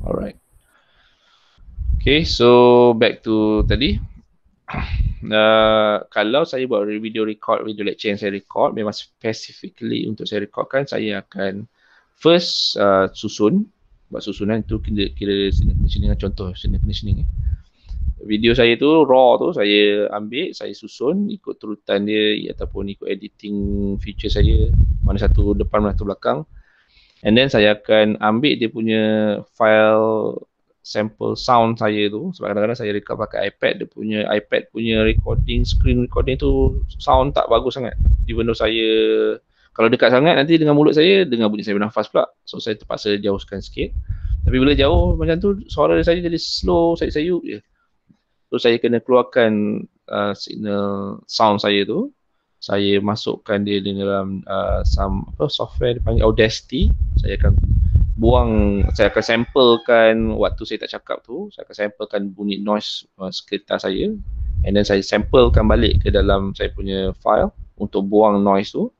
Alright. Okay, so back to tadi. Kalau saya buat video lecture yang saya record, memang specifically untuk saya recordkan, saya akan first buat susunan tu kira signal conditioning, contoh signal conditioning. Video saya tu raw tu saya ambil, saya susun ikut turutan dia ataupun ikut editing feature saya, mana satu depan mana satu belakang. And then saya akan ambil dia punya file sample sound saya tu, sebab kadang-kadang saya record pakai iPad, iPad punya screen recording tu sound tak bagus sangat. Even though saya, kalau dekat sangat nanti dengan mulut saya dengar bunyi saya bernafas pula, so saya terpaksa jauhkan sikit. Tapi bila jauh macam tu, suara saya jadi slow, sayup-sayup je. So saya kena keluarkan signal sound saya tu, saya masukkan dia di dalam software dipanggil Audacity. Saya akan samplekan waktu saya tak cakap tu, saya akan samplekan bunyi noise sekitar saya, and then saya samplekan balik ke dalam saya punya file untuk buang noise tu,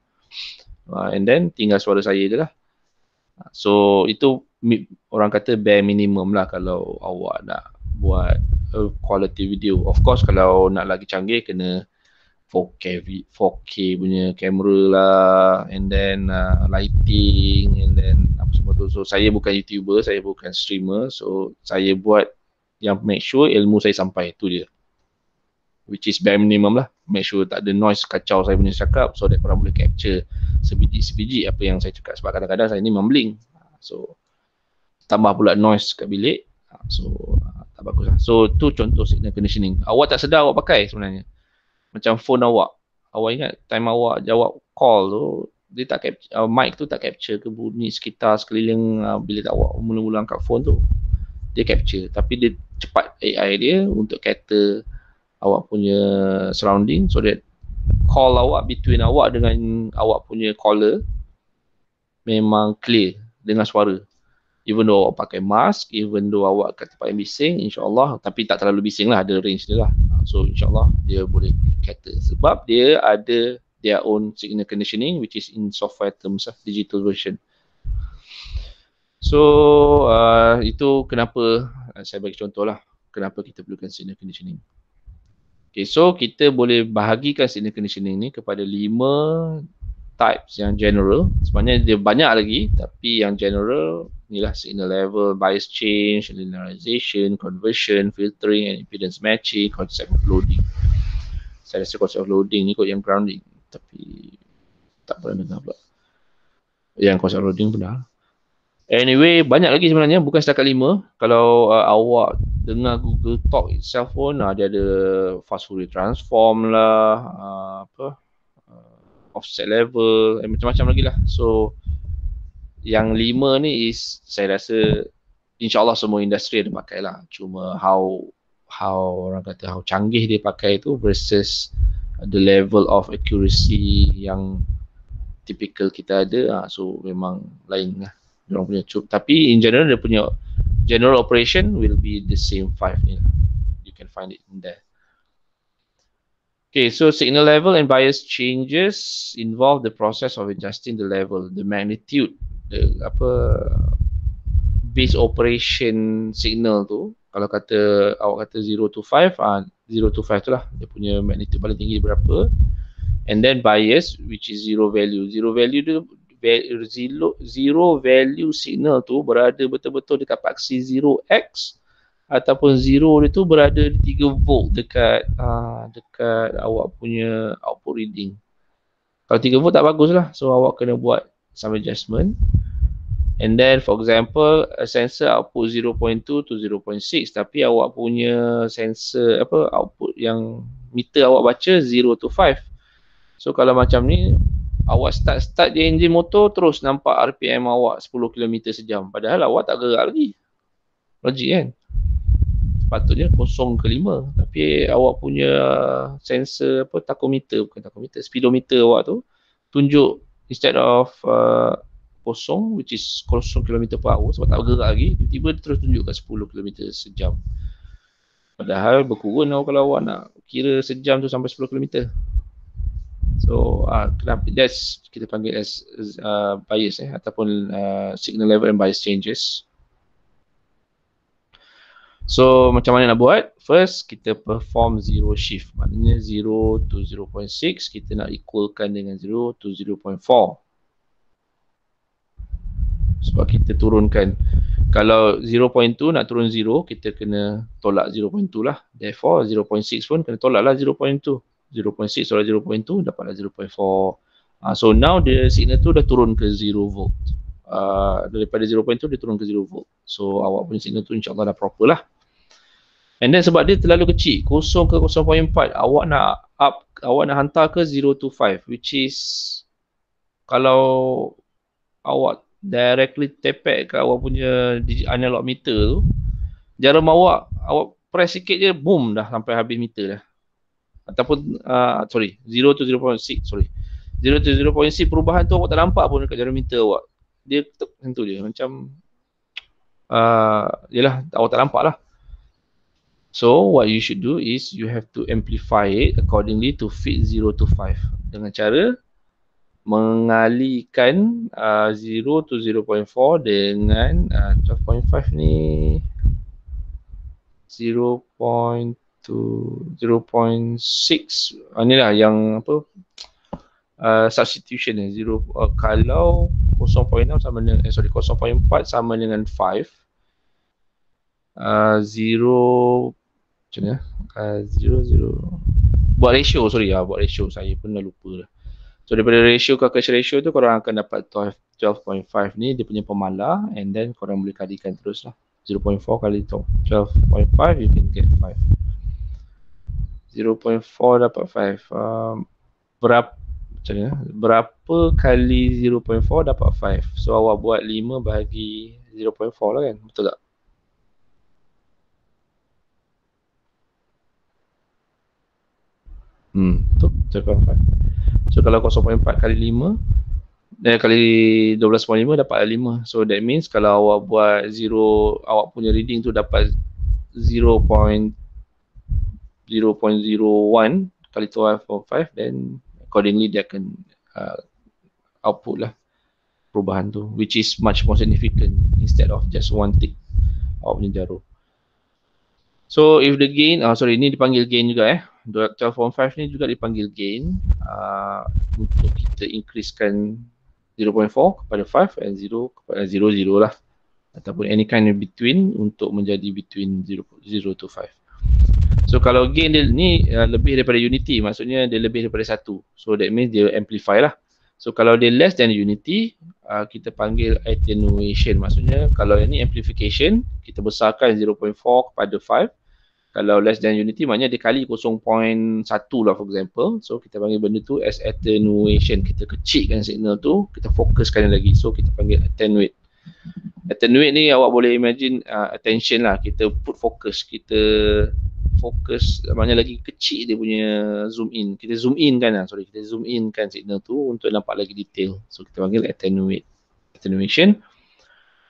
and then tinggal suara saya je lah. So itu orang kata bare minimum lah kalau awak nak buat quality video. Of course kalau nak lagi canggih kena 4K punya kamera lah, and then lighting, and then apa semua tu. So saya bukan YouTuber, saya bukan streamer, so saya buat yang make sure ilmu saya sampai tu dia, which is bare minimum lah. Make sure tak ada noise kacau saya punya cakap, so that korang boleh capture sebiji-sebiji apa yang saya cakap. Sebab kadang-kadang saya ni mumbling, so tambah pula noise kat bilik, so tak bagus lah. So tu contoh signal conditioning. Awak tak sedar awak pakai sebenarnya. Macam phone awak ingat time awak jawab call tu, dia tak capture, mic tu tak capture ke bunyi sekitar sekeliling bila awak mula-mula angkat phone tu. Dia capture, tapi dia cepat AI dia untuk cater awak punya surrounding, so that call awak between awak dengan awak punya caller memang clear dengan suara. Even though awak pakai mask, even though awak kat tempat yang bising, insyaAllah, tapi tak terlalu bising lah, ada range dia lah. So insyaAllah dia boleh cater, sebab dia ada their own signal conditioning, which is in software terms of digital version. So itu kenapa saya bagi contoh lah, kenapa kita perlukan signal conditioning. Okay, so kita boleh bahagikan signal conditioning ni kepada 5 types yang general. Sebenarnya dia banyak lagi, tapi yang general inilah signal level, bias change, linearization, conversion, filtering, and impedance matching, concept of loading. Saya rasa concept of loading ni kot yang grounding, tapi tak pernah dengar pula. Yang concept of loading pernah. Anyway, banyak lagi sebenarnya, bukan setakat 5. Kalau awak dengar Google Talk itself pun, dia ada fast Fourier transform lah, offset level, macam-macam lagi lah. So yang 5 ni is, saya rasa insyaAllah semua industri ada pakai lah. Cuma how orang kata how canggih dia pakai tu versus the level of accuracy yang typical kita ada, so memang lain lah diorang punya cup. Tapi in general dia punya general operation will be the same 5 ni lah. You can find it in there. Okay, so signal level and bias changes involve the process of adjusting the level, the magnitude, the base operation signal tu. Kalau awak kata 0 to 5, 0 to 5 tu lah dia punya magnitude paling tinggi berapa. And then bias, which is zero value. Zero value signal tu berada betul-betul dekat paksi 0x, ataupun 0 dia tu berada di 3 volt dekat awak punya output reading. Kalau 3 volt tak bagus lah, so awak kena buat some adjustment. And then for example, a sensor output 0.2 to 0.6, tapi awak punya sensor output yang meter awak baca 0 to 5. So kalau macam ni, awak start je enjin motor, terus nampak RPM awak 10 km sejam, padahal awak tak gerak lagi. Logik kan? Sepatutnya 0 ke 5, tapi awak punya sensor speedometer awak tu tunjuk instead of 0, which is 0 km per hour, sebab tak bergerak lagi, tiba-tiba terus tunjukkan 10 km sejam. Padahal berkurun kalau awak nak kira sejam tu sampai 10 km. So kenapa that's kita panggil as bias ataupun signal level and bias changes. So macam mana nak buat? First kita perform zero shift. Maknanya 0 to 0.6 kita nak equalkan dengan 0 to 0.4. Sebab kita turunkan. Kalau 0.2 nak turun 0, kita kena tolak 0.2 lah. Therefore 0.6 pun kena tolak lah 0.2. 0.6 tolak 0.2 dapatlah 0.4. So now the signal tu dah turun ke 0 volt. Daripada 0.2 dia turun ke 0 volt. So awak punya signal tu insyaAllah dah proper lah. And then sebab dia terlalu kecil, 0 ke 0.4, awak nak hantar ke 0 to 5, which is kalau awak directly tepek ke awak punya analog meter tu, jarum awak press sikit je, boom, dah sampai habis meter dah. Ataupun, 0 to 0.6, 0 to 0.6 perubahan tu awak tak nampak pun dekat jarum meter awak. Dia macam tu je, macam, yelah, awak tak nampak lah. So what you should do is you have to amplify it accordingly to fit 0 to 5 dengan cara mengalihkan 0 to 0.4 dengan 12.5 ni 0.2 0.6 inilah yang apa substitution ni 0 kalau 0.6 sama dengan 0.4 sama dengan 5 0 macam mana? 0 buat ratio, buat ratio saya pun dah lupa dah. So daripada ratio calculation ratio tu korang akan dapat 12.5 ni dia punya pemalar, and then korang boleh kalikan terus lah. 0.4 kali 12.5 you can get 5. 0.4 dapat 5. Berapa kali 0.4 dapat 5? So awak buat 5 bahagi 0.4 lah kan, betul tak? Betul, 0.5. So kalau 0.4 kali 5 kali 12.5 dapat 5. So that means kalau awak buat 0, awak punya reading tu dapat 0.01 kali 12.5, then accordingly dia akan output lah perubahan tu, which is much more significant instead of just one tick awak punya jarum. So if the gain, ni dipanggil gain juga 12.5 ni juga dipanggil gain untuk kita increasekan 0.4 kepada 5 and 0 kepada 0 lah, ataupun any kind of between untuk menjadi between 0 to 5. So kalau gain dia ni lebih daripada unity, maksudnya dia lebih daripada 1. So that means dia amplify lah. So kalau dia less than unity, kita panggil attenuation. Maksudnya kalau ini amplification, kita besarkan 0.4 kepada 5. Kalau less than unity, maknanya dia kali 0.1 lah for example. So kita panggil benda tu as attenuation. Kita kecilkan signal tu, kita fokuskan lagi. So kita panggil attenuate. Attenuate ni awak boleh imagine attention lah. Kita put focus. Kita fokus, maknanya lagi kecil dia punya zoom in. Kita zoom in kan kita zoom in kan signal tu untuk nampak lagi detail. So kita panggil attenuate. Attenuation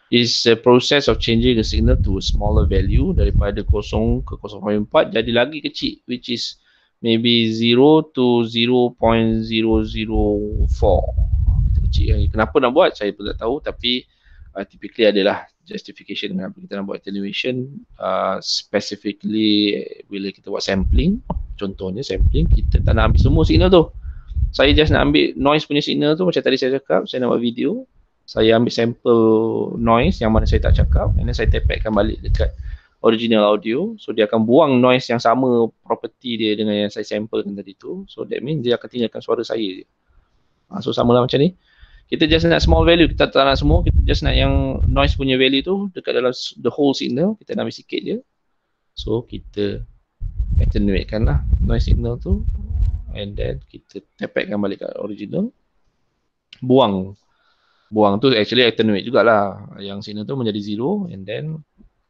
is a process of changing the signal to a smaller value daripada 0 ke 0.4 jadi lagi kecil, which is maybe 0 to 0.004. Kecil. Kenapa nak buat saya pun tak tahu, tapi typically adalah justification kenapa kita nak buat attenuation. Specifically bila kita buat sampling, contohnya sampling, kita tak nak ambil semua signal tu. Saya just nak ambil noise punya signal tu, macam tadi saya cakap, saya nak buat video, saya ambil sampel noise yang mana saya tak cakap, and then saya tepekkan balik dekat original audio. So dia akan buang noise yang sama property dia dengan yang saya samplekan tadi tu. So that means dia akan tinggalkan suara saya je. So sama lah macam ni. Kita just nak small value, kita tak nak semua, kita just nak yang noise punya value tu dekat dalam the whole signal, kita nak ambil sikit je. So kita attenuatekan lah noise signal tu, and then kita tepekkan balik kat original. Buang tu actually attenuate jugalah, yang signal tu menjadi 0, and then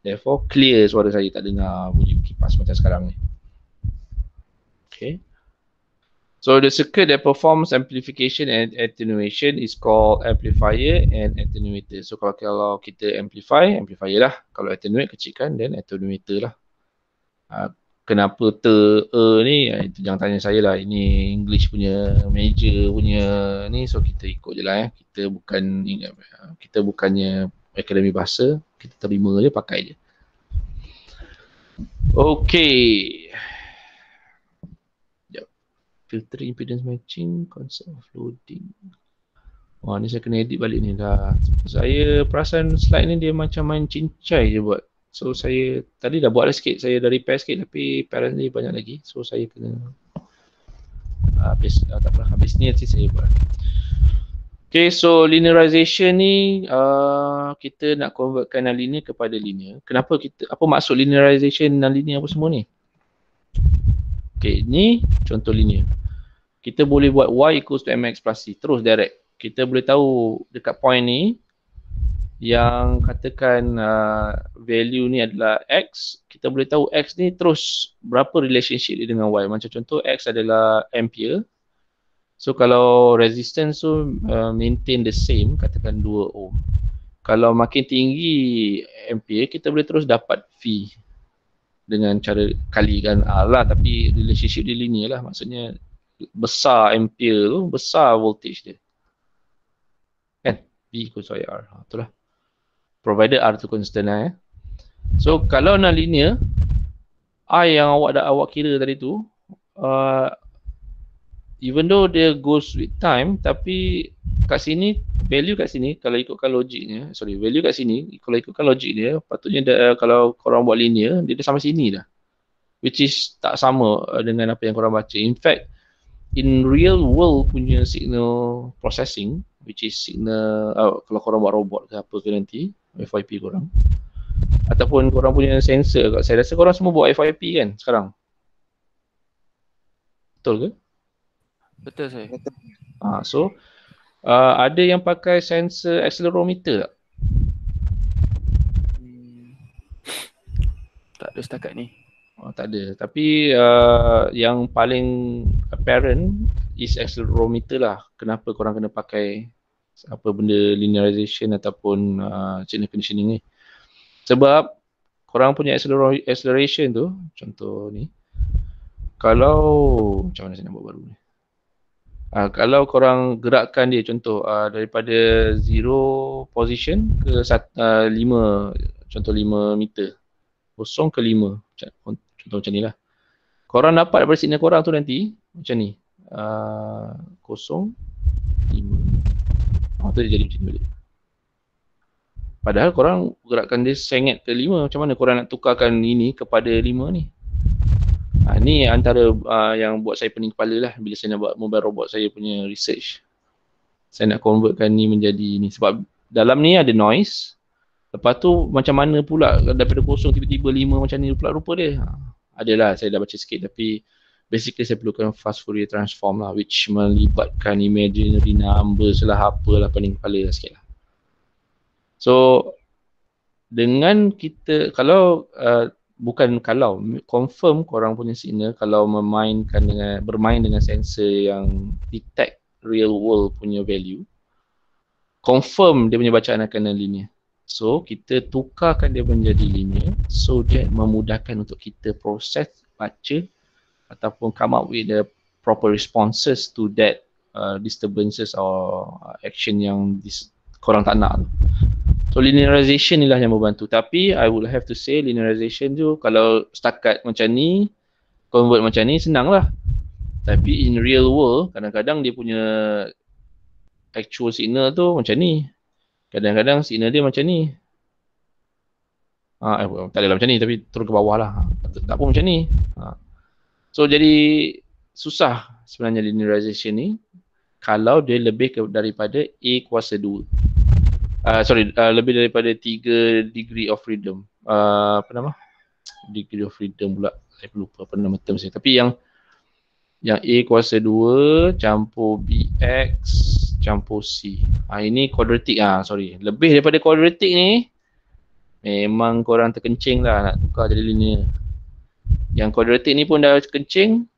therefore clear suara saya, tak dengar bunyi kipas macam sekarang ni. Okay. So the circuit that performs amplification and attenuation is called amplifier and attenuator. So kalau kita amplifier lah. Kalau attenuate, kecilkan, then attenuator lah. Kenapa ni, itu jangan tanya saya lah. Ini English punya major punya ni, so kita ikut je lah. Kita bukannya akademi bahasa, kita terima je, pakai je. Okay. Sekejap. Filter impedance matching, concept of loading. Wah, ni saya kena edit balik ni dah. Saya perasan slide ni dia macam main cincai je buat. So saya tadi dah buat dah sikit, saya dah repair sikit tapi apparently banyak lagi. So saya kena habis, tak apa, habis ni nanti saya buat. Okay, so linearization ni kita nak convertkan non-linear kepada linear. Kenapa kita, apa maksud linearization non-linear apa semua ni? Okay, ni contoh linear. Kita boleh buat y equals to mx plus c, terus direct. Kita boleh tahu dekat point ni, yang katakan value ni adalah x, kita boleh tahu x ni terus berapa relationship dia dengan y. Macam contoh x adalah ampere. So kalau resistance tu maintain the same, katakan 2 ohm. Kalau makin tinggi ampere, kita boleh terus dapat V dengan cara kalikan R lah, tapi relationship dia linear lah. Maksudnya besar ampere tu, besar voltage dia. Kan? V equals IR. Itulah. Provided R tu constant lah. So kalau non-linear, I yang awak kira tadi tu, even though dia goes with time, tapi kat sini, value kat sini, kalau ikutkan logiknya, value kat sini, kalau ikutkan logik dia, patutnya kalau korang buat linear, dia dah sampai sini dah. Which is tak sama dengan apa yang korang baca. In fact, in real world punya signal processing, which is signal, kalau korang buat robot ke apa ke nanti, FYP korang, ataupun korang punya sensor, saya rasa korang semua buat FYP kan sekarang? Betul ke? Betul saya. So ada yang pakai sensor accelerometer tak? Tak ada setakat ni. Tak ada. Tapi yang paling apparent is accelerometer lah. Kenapa korang kena pakai apa benda linearization ataupun signal conditioning ni? Sebab korang punya acceleration tu, contoh ni, kalau macam mana saya nak buat baru ni? Kalau korang gerakkan dia, contoh daripada 0 position ke 5, contoh 5 meter, 0 ke 5, contoh macam ni lah. Korang dapat daripada signal korang tu nanti, macam ni, 0, 5, tu dia jadi macam ni balik. Padahal korang gerakkan dia sengit ke 5, macam mana korang nak tukarkan ini kepada 5 ni? Ni antara yang buat saya pening kepala lah bila saya nak buat mobile robot saya punya research. Saya nak convertkan ni menjadi ni. Sebab dalam ni ada noise. Lepas tu macam mana pula daripada 0 tiba-tiba 5 macam ni pula rupa dia. Adalah, saya dah baca sikit tapi basically saya perlukan fast Fourier transform lah, which melibatkan imaginary numbers lah, apalah, pening kepala lah sikit lah. So dengan kita, kalau confirm korang punya signal, kalau bermain dengan sensor yang detect real world punya value, confirm dia punya bacaan akan linear. So kita tukarkan dia menjadi linear, so dia memudahkan untuk kita proses, baca ataupun come up with the proper responses to that disturbances or action yang korang tak nak. So linearization inilah yang membantu. Tapi I would have to say linearization tu kalau setakat macam ni, convert macam ni, senang lah. Tapi in real world, kadang-kadang dia punya actual signal tu macam ni. Kadang-kadang signal dia macam ni. Tak adalah macam ni, tapi turun ke bawah lah. Tak pun macam ni. So jadi susah sebenarnya linearization ni kalau dia lebih daripada A kuasa 2. Lebih daripada 3 degree of freedom. Apa nama? Degree of freedom pula. Saya lupa apa nama term saya. Tapi yang A kuasa 2 campur BX campur C. Ini quadratic. Lebih daripada quadratic ni, memang korang terkencing lah nak tukar jadi linear. Yang quadratic ni pun dah kencing.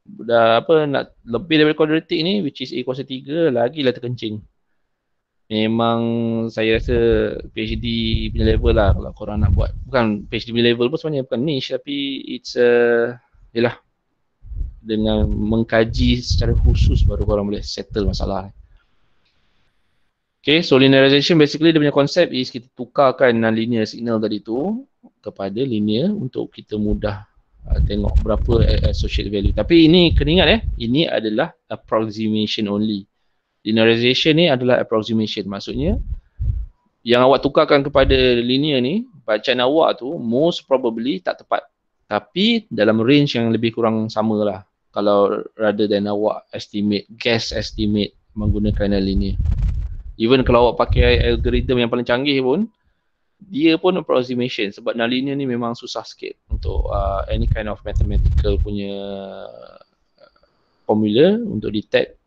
Dah nak lebih daripada quadratic ni, which is A kuasa 3, lagilah terkencing. Memang saya rasa PhD punya level lah kalau korang nak buat. Bukan PhD punya level pun sebenarnya bukan niche, tapi it's yelah, dengan mengkaji secara khusus baru korang boleh settle masalah. Okay, so linearization basically dia punya konsep is kita tukarkan non-linear signal tadi tu kepada linear untuk kita mudah tengok berapa associated value. Tapi ini kena ingat ini adalah approximation only. Linearization ni adalah approximation. Maksudnya yang awak tukarkan kepada linear ni, bacaan awak tu most probably tak tepat. Tapi dalam range yang lebih kurang sama lah. Kalau rather than awak guess estimate menggunakan linear. Even kalau awak pakai algoritma yang paling canggih pun, dia pun approximation. Sebab linear ni memang susah sikit untuk any kind of mathematical punya formula untuk detect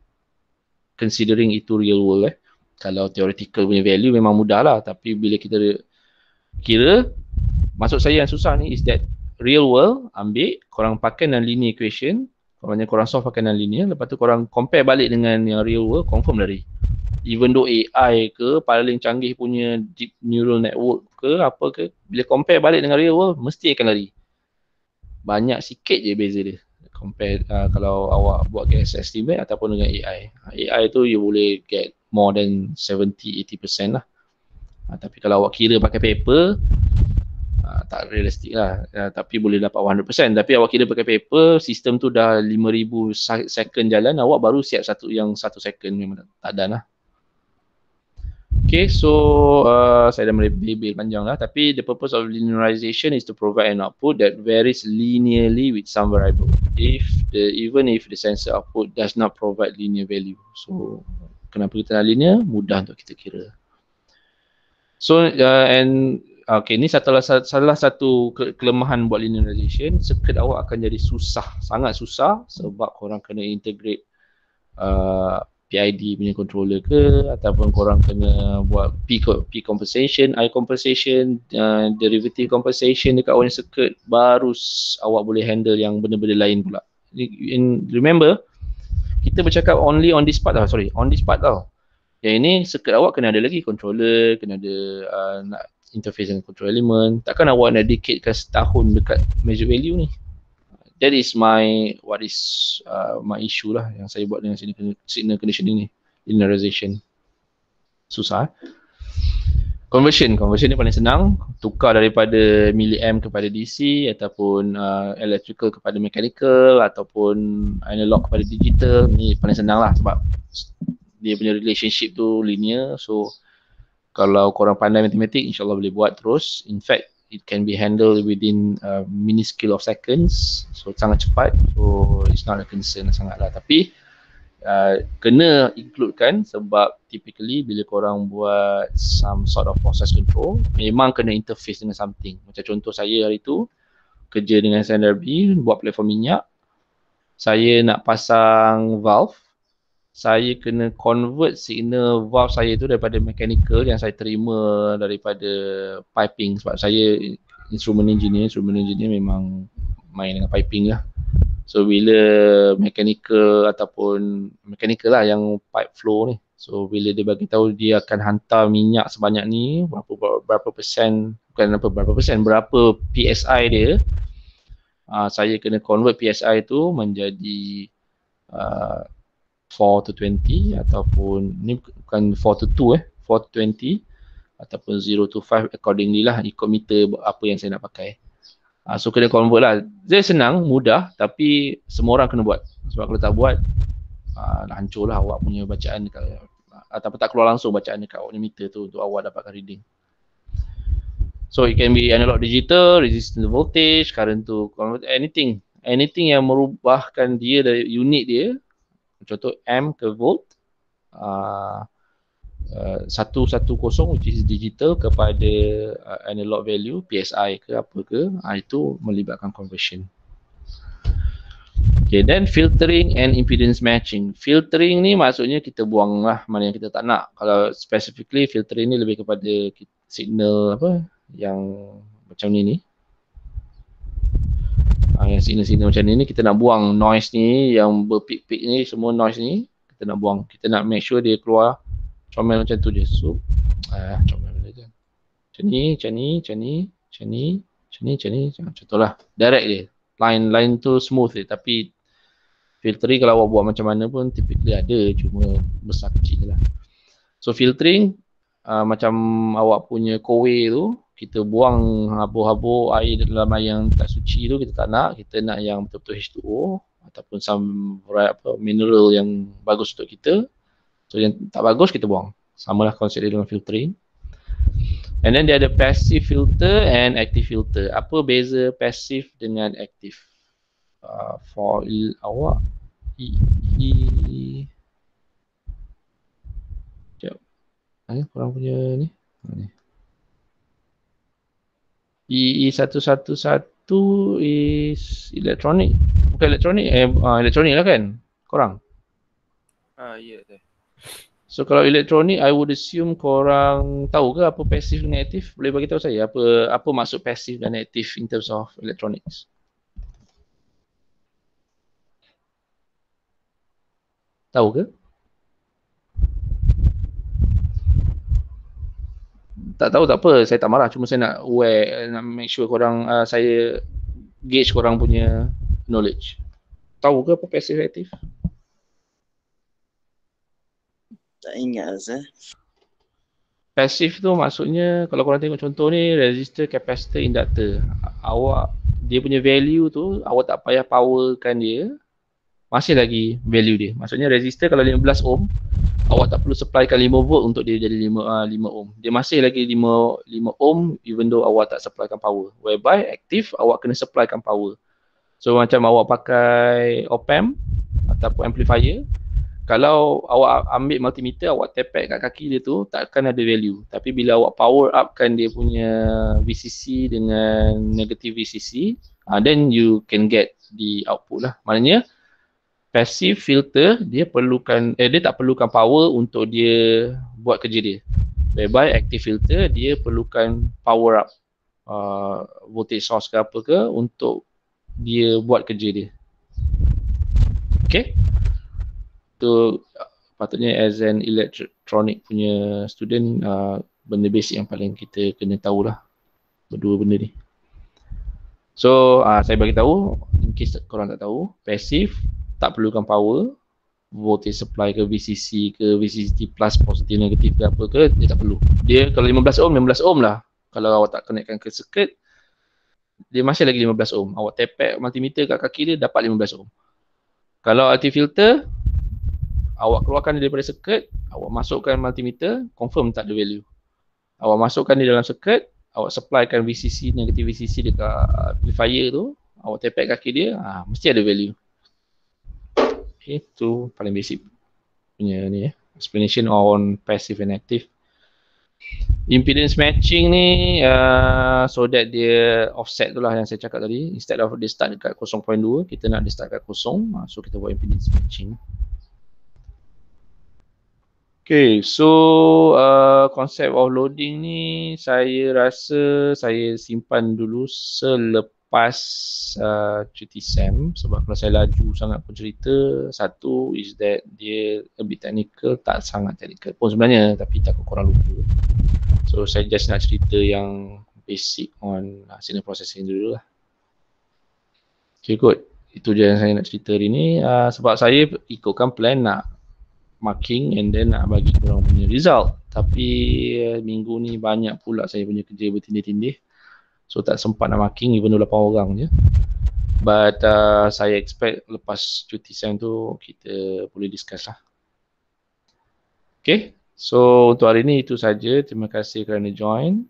considering itu real world. Kalau theoretical punya value memang mudah lah, tapi bila kita kira, maksud saya yang susah ni is that real world ambil, korang pakai linear equation, korang solve pakai linear, lepas tu korang compare balik dengan yang real world, confirm lari. Even though AI ke, paling canggih punya deep neural network ke, apa ke, bila compare balik dengan real world, mesti akan lari. Banyak sikit je beza dia. Compare kalau awak buat guess estimate ataupun dengan AI. AI tu you boleh get more than 70-80% lah. Tapi kalau awak kira pakai paper, tak realistik lah. Tapi boleh dapat 100%. Tapi awak kira pakai paper, sistem tu dah 5,000 second jalan, awak baru siap satu second, memang tak dan lah. Okay, so saya dah melebih panjang lah. Tapi the purpose of linearization is to provide an output that varies linearly with some variable. Even if the sensor output does not provide linear value. So kenapa kita nak linear? Mudah untuk kita kira. So okay, ni salah satu kelemahan buat linearization. Circuit awak akan jadi susah, sangat susah, sebab korang kena integrate PID punya controller ke, ataupun korang kena buat P compensation, I compensation, derivative compensation dekat awak circuit, baru awak boleh handle yang benda-benda lain pula. Remember, kita bercakap only on this part tau. Yang ini circuit awak kena ada lagi controller, kena ada nak interface dengan control element. Takkan awak nak dedicate setahun dekat measure value ni. That is my issue lah yang saya buat dengan signal conditioning ni, linearization. Susah. Conversion ni paling senang, tukar daripada milliamp kepada DC, ataupun electrical kepada mechanical, ataupun analog kepada digital. Ni paling senang lah sebab dia punya relationship tu linear. So kalau korang pandai matematik, insyaAllah boleh buat terus. In fact, it can be handled within minuscule of seconds. So sangat cepat. So it's not a concern sangat lah. Tapi kena includekan sebab typically bila korang buat some sort of process control, memang kena interface dengan something. Macam contoh saya hari tu, kerja dengan SNRB, buat platform minyak. Saya nak pasang valve. Saya kena convert signal valve saya tu daripada mechanical yang saya terima daripada piping, sebab saya instrument engineer memang main dengan piping lah. So bila mechanical lah yang pipe flow ni, so bila dia bagi tahu dia akan hantar minyak sebanyak ni, berapa PSI dia, saya kena convert PSI tu menjadi 4 to 20 ataupun ni bukan 4 to 2 4 to 20 ataupun 0 to 5 accordingly lah, ikut meter apa yang saya nak pakai. So kena convert lah. Dia senang, mudah, tapi semua orang kena buat. Sebab kalau tak buat, hancur lah awak punya bacaan ataupun tak keluar langsung bacaan dekat awak punya meter tu untuk awak dapatkan reading. So it can be analog digital, resistance voltage, current to convert, anything yang merubahkan dia dari unit dia. Contoh amp ke volt, 110 which is digital kepada analog value, PSI ke apa ke, itu melibatkan conversion. Okay, then filtering and impedance matching. Filtering ni maksudnya kita buang lah mana yang kita tak nak. Kalau specifically filtering ni lebih kepada signal yang macam ni. Yang signal-signal macam ni kita nak buang noise ni, yang berpik-pik ni, semua noise ni kita nak buang. Kita nak make sure dia keluar comel macam tu je. So comel macam ni, macam ni, contohlah direct je, line tu smooth je. Tapi filtering kalau awak buat macam mana pun typically ada, cuma besar kecil je lah. So filtering macam awak punya Kowe tu, kita buang habur-habur air dalam air yang tak suci tu, kita tak nak. Kita nak yang betul-betul H2O ataupun some mineral yang bagus untuk kita. So yang tak bagus kita buang. Samalah konsep dia dengan filtering. And then dia ada passive filter and active filter. Apa beza passive dengan active? For awak sekejap. Korang punya ni. EE111 is electronic. Bukan electronic, electronic lah kan? Korang? Ya tu. So kalau electronic, I would assume korang tahu ke apa passive dan active? Boleh bagi tahu saya apa maksud passive dan active in terms of electronics? Tahu ke? Tak tahu tak apa, saya tak marah. Cuma saya nak aware, nak make sure korang, saya gauge korang punya knowledge. Tahu ke apa passive active? Tak ingat Azhar. Passive tu maksudnya kalau korang tengok contoh ni, resistor, capacitor, inductor. Awak, dia punya value tu, awak tak payah powerkan dia, masih lagi value dia. Maksudnya resistor kalau 15 ohm, awak tak perlu supplykan 5 volt untuk dia jadi 5 ohm. Dia masih lagi 5 ohm even though awak tak supplykan power. Whereby active, awak kena supplykan power. So macam awak pakai op-amp ataupun amplifier, kalau awak ambil multimeter, awak tepek kat kaki dia tu, takkan ada value. Tapi bila awak power upkan dia punya VCC dengan negative VCC, then you can get the output lah. Maknanya passive filter dia perlukan dia tak perlukan power untuk dia buat kerja dia. Whereby active filter dia perlukan power up voltage source ke apa ke untuk dia buat kerja dia. Okay? Tu patutnya as an electronic punya student, benda basic yang paling kita kena tahulah berdua benda ni. So saya bagi tahu in case korang tak tahu, passive tak perlukan power, voltage supply ke VCC ke VCC plus positif negatif ke apa ke, dia tak perlu. Dia kalau 15 ohm 15 ohm lah. Kalau awak tak connectkan ke circuit, dia masih lagi 15 ohm. Awak tepek multimeter kat kaki dia dapat 15 ohm. Kalau active filter, awak keluarkan dia daripada circuit, awak masukkan multimeter, confirm tak ada value. Awak masukkan dia dalam circuit, awak supplykan VCC, negative VCC dekat amplifier tu, awak tepek kaki dia, mesti ada value. Okay, tu paling basic punya ni explanation on passive and active. Impedance matching ni so that dia offset tu lah yang saya cakap tadi. Instead of dia start dekat 0.2, kita nak dia start dekat 0, so kita buat impedance matching. Okay, so konsep of loading ni saya rasa saya simpan dulu selepas cuti SEM, sebab kalau saya laju sangat pun cerita, satu is that dia a bit technical, tak sangat technical pun sebenarnya, tapi takut korang lupa. So saya just nak cerita yang basic on signal processing dulu lah. Okay, good. Itu je yang saya nak cerita hari ni, sebab saya ikutkan plan nak marking and then nak bagi korang punya result. Tapi minggu ni banyak pula saya punya kerja bertindih-tindih, so tak sempat nak marking even though 8 orang je. But saya expect lepas cuti SEM tu kita boleh discuss lah. Okay, so untuk hari ni itu saja. Terima kasih kerana join.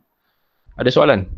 Ada soalan?